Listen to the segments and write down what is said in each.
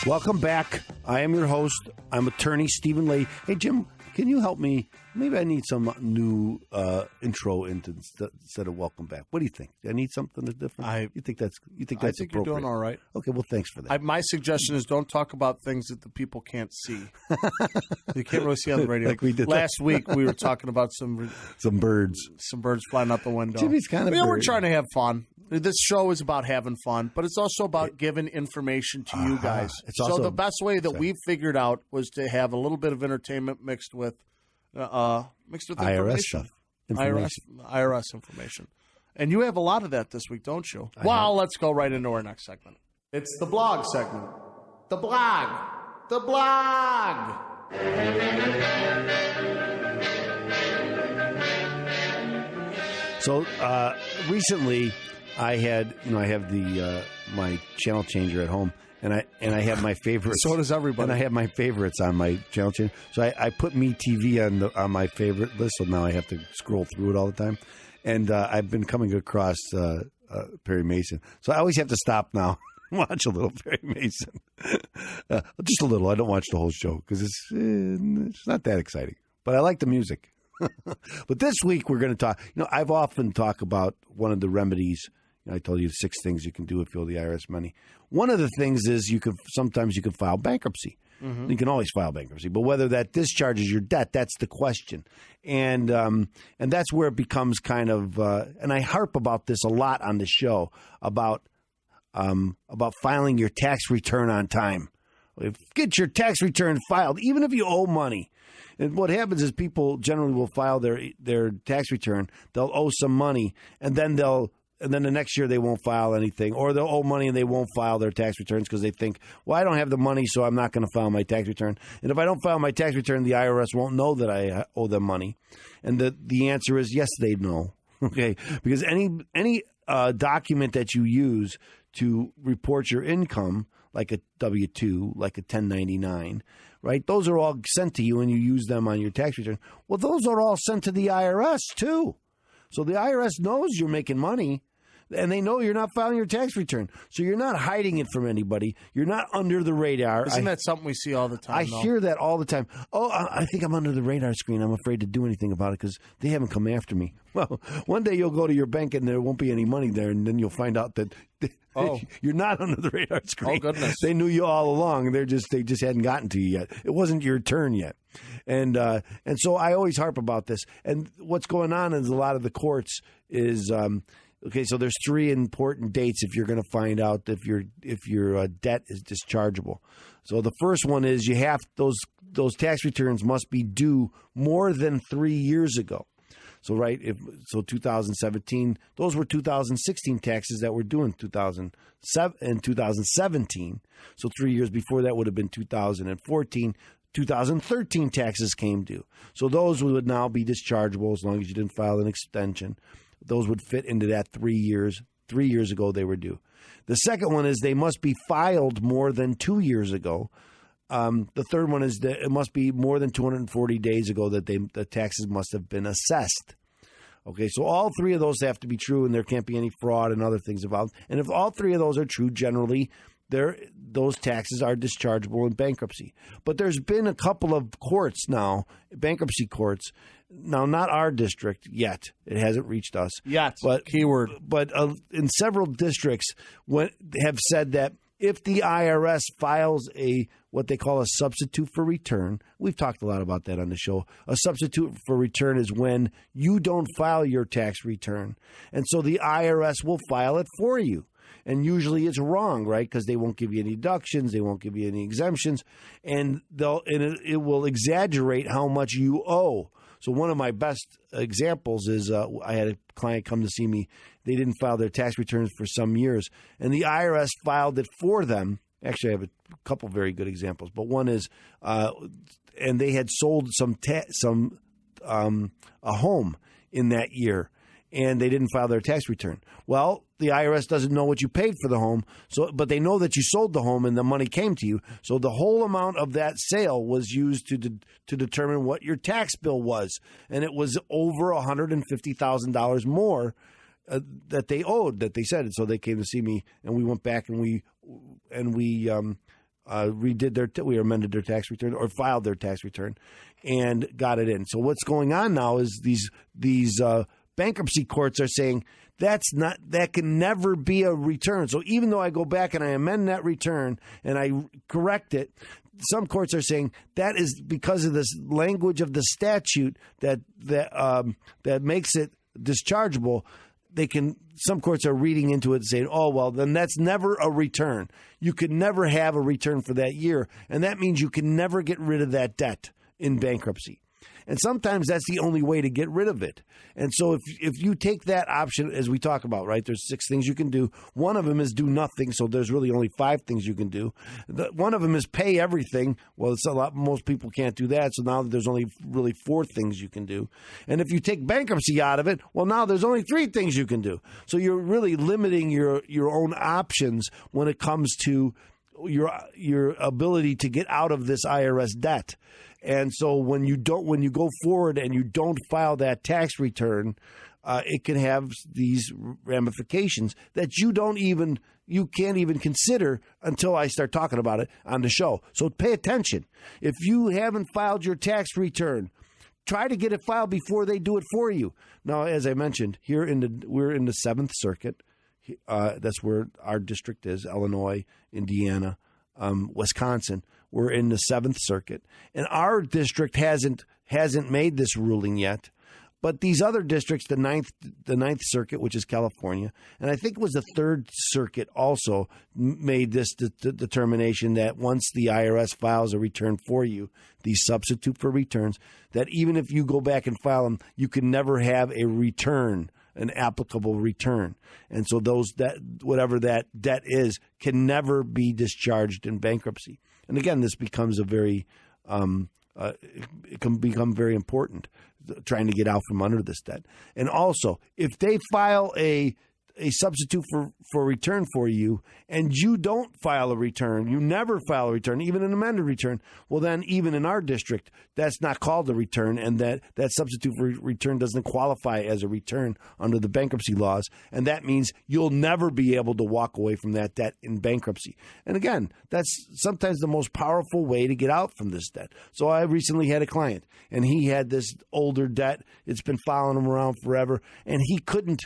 Welcome back. I am your host. I'm attorney Stephen Lay. Hey, Jim, can you help me? Maybe I need some new intro instead of welcome back. What do you think? Do I need something different? You think that's appropriate? You're doing all right. Okay, well, thanks for that. My suggestion is don't talk about things that the people can't see. You can't really see on the radio. Like we did last week. We were talking about some birds, flying out the window. Jimmy's kind of. We're trying to have fun. This show is about having fun, but it's also about giving information to you guys. So the best way that we figured out was to have a little bit of entertainment mixed with IRS stuff. IRS information. And you have a lot of that this week, don't you? Let's go right into our next segment. It's the blog segment. The blog. The blog. So recently, I have the my channel changer at home, and I have my favorites. So does everybody. And I have my favorites on my channel changer. So I put MeTV on my favorite list. So now I have to scroll through it all the time. And I've been coming across Perry Mason. So I always have to stop now and watch a little Perry Mason, just a little. I don't watch the whole show because it's not that exciting. But I like the music. But this week we're going to talk. I've often talked about one of the remedies. I told you 6 things you can do if you owe the IRS money. One of the things is sometimes you can file bankruptcy. Mm-hmm. You can always file bankruptcy, but whether that discharges your debt, that's the question. And that's where it becomes kind of. And I harp about this a lot on the show about filing your tax return on time. Get your tax return filed, even if you owe money. And what happens is people generally will file their tax return. They'll owe some money, and then the next year they won't file anything, or they'll owe money and they won't file their tax returns because they think, well, I don't have the money, so I'm not going to file my tax return. And if I don't file my tax return, the IRS won't know that I owe them money. And the answer is yes, they know. Okay, because any document that you use to report your income, like a W-2, like a 1099, right? Those are all sent to you and you use them on your tax return. Well, those are all sent to the IRS too. So the IRS knows you're making money and they know you're not filing your tax return. So you're not hiding it from anybody. You're not under the radar. Isn't that something we see all the time? I hear that all the time. Oh, I think I'm under the radar screen. I'm afraid to do anything about it because they haven't come after me. Well, one day you'll go to your bank and there won't be any money there, and then you'll find out that you're not under the radar screen. Oh, goodness. They knew you all along. They just hadn't gotten to you yet. It wasn't your turn yet. And so I always harp about this. And what's going on is a lot of the courts is okay, so there's 3 important dates if you're going to find out if your debt is dischargeable. So the first one is you have those tax returns must be due more than 3 years ago. So 2017, those were 2016 taxes that were due in 2017. So 3 years before that would have been 2014. 2013 taxes came due. So those would now be dischargeable as long as you didn't file an extension. Those would fit into that 3 years. 3 years ago they were due. The second one is they must be filed more than 2 years ago. The third one is that it must be more than 240 days ago that the taxes must have been assessed. Okay, so all 3 of those have to be true, and there can't be any fraud and other things involved. And if all 3 of those are true, generally, those taxes are dischargeable in bankruptcy. But there's been a couple of courts now, bankruptcy courts. Now, not our district yet. It hasn't reached us. Yet, but keyword. But in several districts have said that if the IRS files what they call a substitute for return, we've talked a lot about that on the show. A substitute for return is when you don't file your tax return. And so the IRS will file it for you. And usually it's wrong, right? Because they won't give you any deductions, they won't give you any exemptions, and it will exaggerate how much you owe. So one of my best examples is I had a client come to see me. They didn't file their tax returns for some years, and the IRS filed it for them. Actually, I have a couple very good examples, but one is, and they had sold a home in that year, and they didn't file their tax return. Well, the IRS doesn't know what you paid for the home, but they know that you sold the home and the money came to you. So the whole amount of that sale was used to determine what your tax bill was, and it was over $150,000 more that they owed, that they said. And so they came to see me, and we went back and we we amended their tax return or filed their tax return and got it in. So what's going on now is these bankruptcy courts are saying that can never be a return. So even though I go back and I amend that return and I correct it, some courts are saying that is because of this language of the statute that makes it dischargeable. Some courts are reading into it and saying, oh, well, then that's never a return. You could never have a return for that year. And that means you can never get rid of that debt in bankruptcy. And sometimes that's the only way to get rid of it. And so if you take that option, as we talk about, right, there's 6 things you can do. One of them is do nothing. So there's really only 5 things you can do. One of them is pay everything. Well, it's a lot. Most people can't do that. So now there's only really 4 things you can do. And if you take bankruptcy out of it, well, now there's only 3 things you can do. So you're really limiting your own options when it comes to your ability to get out of this IRS debt. And so when you go forward and you don't file that tax return, it can have these ramifications that you can't even consider until I start talking about it on the show. So pay attention. If you haven't filed your tax return, try to get it filed before they do it for you. Now, as I mentioned, we're in the 7th Circuit. That's where our district is, Illinois, Indiana, Wisconsin. We're in the 7th Circuit. And our district hasn't made this ruling yet. But these other districts, the ninth Circuit, which is California, and I think it was the 3rd Circuit also made this determination that once the IRS files a return for you, these substitute for returns, that even if you go back and file them, you can never have a return, an applicable return. And so whatever that debt is can never be discharged in bankruptcy. And again, this becomes it can become very important, trying to get out from under this debt. And also, if they file a substitute for return for you and you don't file a return, you never file a return, even an amended return, well, then even in our district, that's not called a return, and that substitute for return doesn't qualify as a return under the bankruptcy laws. And that means you'll never be able to walk away from that debt in bankruptcy. And again, that's sometimes the most powerful way to get out from this debt. So I recently had a client, and he had this older debt. It's been following him around forever, and he couldn't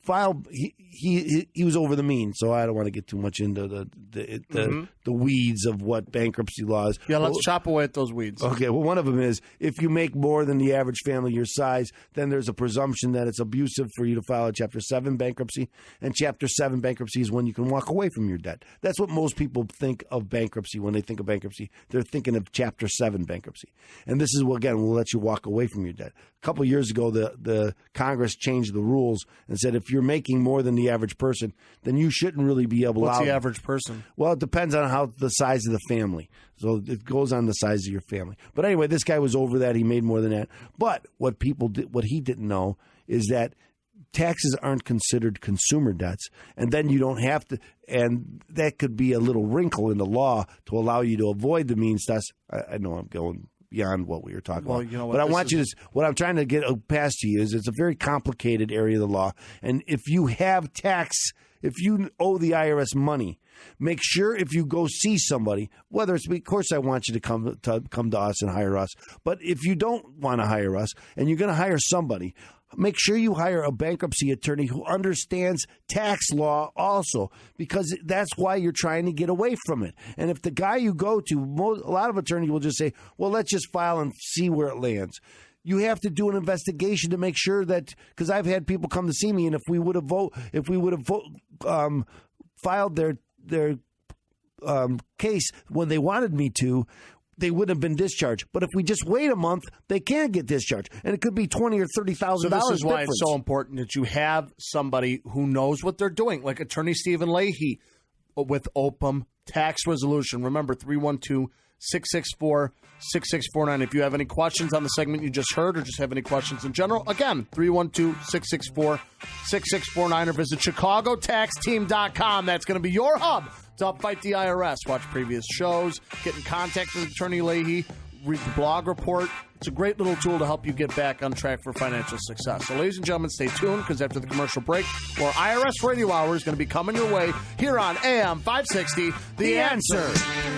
file. He was over the mean, so I don't want to get too much into the weeds of what bankruptcy laws. Yeah, let's chop away at those weeds. Okay, well, one of them is if you make more than the average family your size, then there's a presumption that it's abusive for you to file a Chapter 7 bankruptcy, and Chapter 7 bankruptcy is when you can walk away from your debt. That's what most people think of bankruptcy when they think of bankruptcy. They're thinking of Chapter 7 bankruptcy, and this is, again, will let you walk away from your debt. A couple of years ago, the Congress changed the rules and said if you're making more than the average person, then you shouldn't really be able to. What's the average person? Well, it depends on the size of the family. So it goes on the size of your family. But anyway, this guy was over that. He made more than that. But what he didn't know is that taxes aren't considered consumer debts, and then you don't have to. And that could be a little wrinkle in the law to allow you to avoid the means test. I know I'm going beyond what we were talking about. You know what, but I want you to, what I'm trying to get past to you is it's a very complicated area of the law. And if you have if you owe the IRS money, make sure if you go see somebody, whether it's, of course, I want you to come to us and hire us. But if you don't want to hire us and you're going to hire somebody, make sure you hire a bankruptcy attorney who understands tax law also, because that's why you're trying to get away from it. And if the guy you go to, a lot of attorneys will just say, well, let's just file and see where it lands. You have to do an investigation to make sure that, because I've had people come to see me, and if we would have filed their case when they wanted me to, they wouldn't have been discharged. But if we just wait a month, they can't get discharged, and it could be $20,000 or $30,000. So this is why difference. it's so important that you have somebody who knows what they're doing, like Attorney Stephen Leahy with OPM Tax Resolution. Remember, 312-664-6649. If you have any questions on the segment you just heard, or just have any questions in general, again, 312-664-6649, or visit ChicagoTaxTeam.com. That's going to be your hub to fight the IRS. Watch previous shows. Get in contact with Attorney Leahy. read the blog report. It's a great little tool to help you get back on track for financial success. So, ladies and gentlemen, stay tuned because after the commercial break, more IRS Radio Hour is going to be coming your way here on AM 560, The Answer.